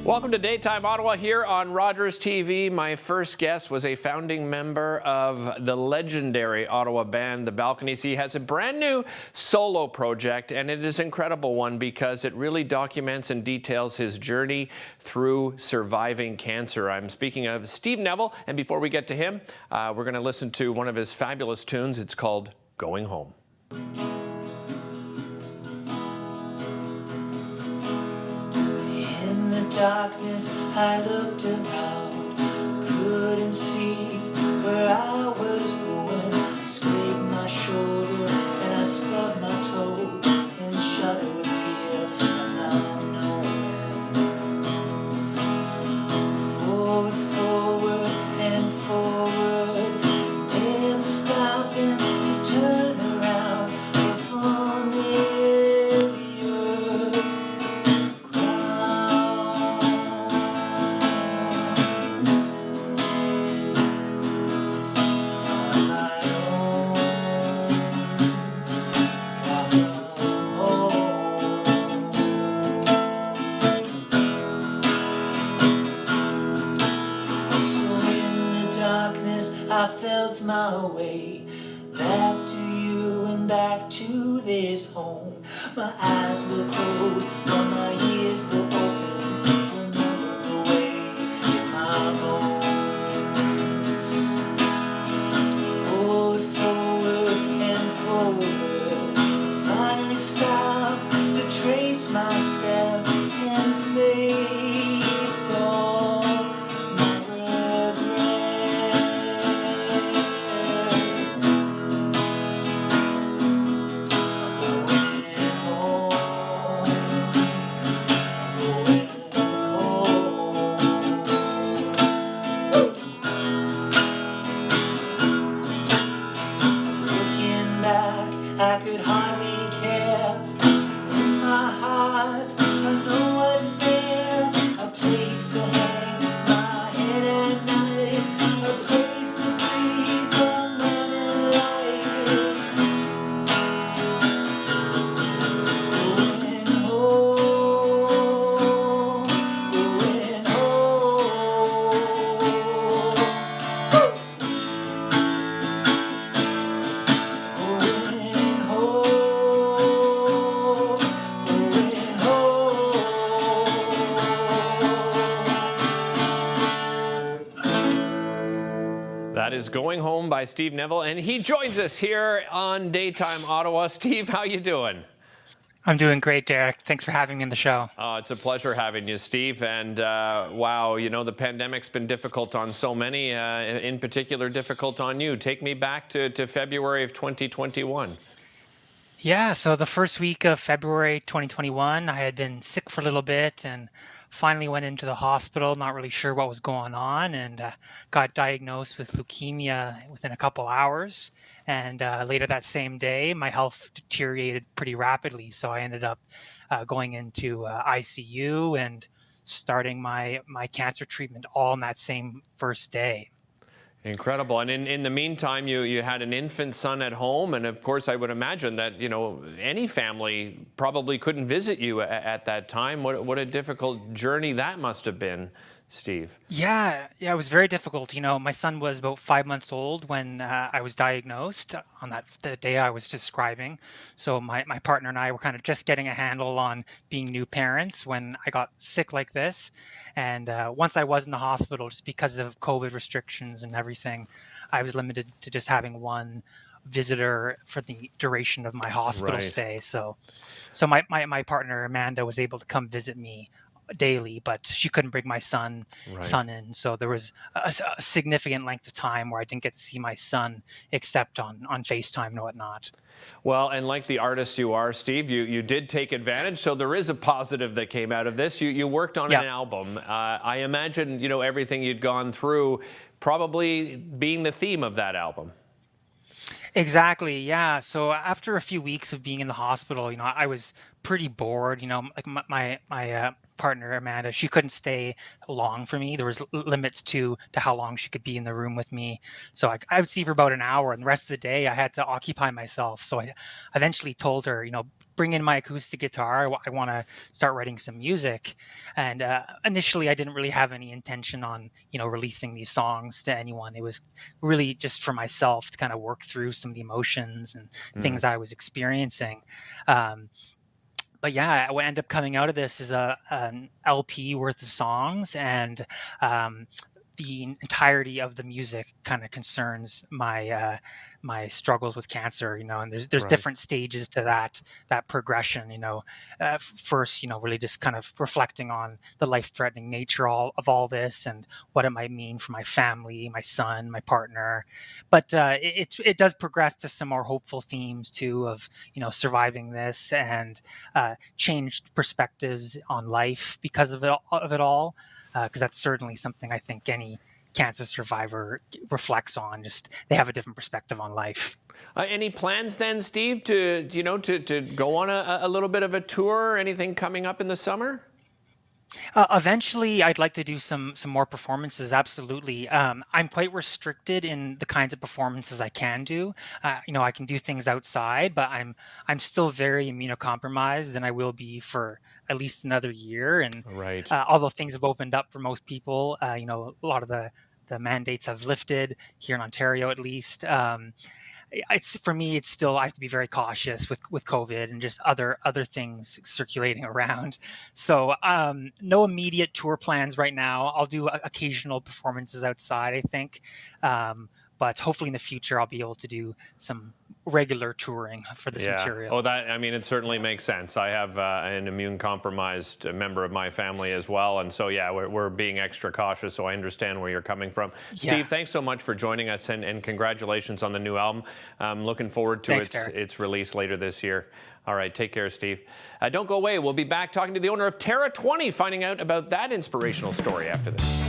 Welcome to Daytime Ottawa here on Rogers TV. My first guest was a founding member of the legendary Ottawa band, The Balconies. He has a brand new solo project, and it is an incredible one because it really documents and details his journey through surviving cancer. I'm speaking of Steve Neville, and before we get to him, we're going to listen to one of his fabulous tunes. It's called Going Home. Darkness, I looked around, couldn't see where I was going. Scraped my shoulder and I stubbed my toe and shuddered with fear, and I'm nowhere. Forward, forward and forward, never stopping to turn around. The familiar I felt my way back to you and back to this home. My eyes were closed, but my ears were open. Remember the way in my bones. Forward, forward and forward. Finally stopped to trace my steps and face gone. I could hardly care. In my heart, I know what's there. A place to hang my head at night. A place to breathe the morning light. Going home, going That is Going Home by Steve Neville, and he joins us here on Daytime Ottawa. Steve, how you doing? I'm doing great, Derek. Thanks for having me on the show. Oh, it's a pleasure having you, Steve. And wow, you know, the pandemic's been difficult on so many, in particular difficult on you. Take me back to February of 2021. Yeah, so the first week of February 2021, I had been sick for a little bit and finally went into the hospital, not really sure what was going on, and got diagnosed with leukemia within a couple hours. And later that same day, my health deteriorated pretty rapidly. So I ended up going into ICU and starting my cancer treatment all in that same first day. Incredible. And in the meantime, you had an infant son at home. And of course, I would imagine that, you know, any family probably couldn't visit you at that time. What a difficult journey that must have been, Steve. Yeah, it was very difficult. You know, my son was about 5 months old when I was diagnosed on the day I was describing. So my partner and I were kind of just getting a handle on being new parents when I got sick like this. And once I was in the hospital, just because of COVID restrictions and everything, I was limited to just having one visitor for the duration of my hospital stay. So my partner Amanda was able to come visit me daily, but she couldn't bring my son in. So there was a significant length of time where I didn't get to see my son except on FaceTime and whatnot. Well, and like the artist you are, Steve, you did take advantage. So there is a positive that came out of this. You worked on an album. I imagine, you know, everything you'd gone through probably being the theme of that album. Exactly. Yeah. So after a few weeks of being in the hospital, you know, I was pretty bored. Like my partner Amanda, she couldn't stay long for me. There was limits to how long she could be in the room with me. So I would see her for about an hour, and the rest of the day I had to occupy myself. So I eventually told her, bring in my acoustic guitar. I want to start writing some music. And initially, I didn't really have any intention on releasing these songs to anyone. It was really just for myself to kind of work through some of the emotions and things I was experiencing. But yeah, what ended up coming out of this is an LP worth of songs, and the entirety of the music kind of concerns my struggles with cancer. And there's Right. different stages to that progression. First, really just kind of reflecting on the life-threatening nature of all this and what it might mean for my family, my son, my partner. But it does progress to some more hopeful themes too, of surviving this and changed perspectives on life because of it all. Because that's certainly something I think any cancer survivor reflects on. Just they have a different perspective on life. Any plans then, Steve, to go on a little bit of a tour? Anything coming up in the summer? Eventually, I'd like to do some more performances. Absolutely. I'm quite restricted in the kinds of performances I can do. I can do things outside, but I'm still very immunocompromised, and I will be for at least another year. And Right. although things have opened up for most people, a lot of the mandates have lifted here in Ontario, at least. It's for me, it's still I have to be very cautious with COVID and just other things circulating around. So no immediate tour plans right now. I'll do occasional performances outside, I think, but hopefully in the future I'll be able to do some regular touring for this Yeah. Oh, material. it certainly makes sense. I have an immune-compromised member of my family as well, and so yeah, we're being extra cautious. So I understand where you're coming from. Yeah. Steve, thanks so much for joining us, and congratulations on the new album. Looking forward to Thanks, Derek. its release later this year. All right, take care, Steve. Don't go away. We'll be back talking to the owner of Terra 20, finding out about that inspirational story after this.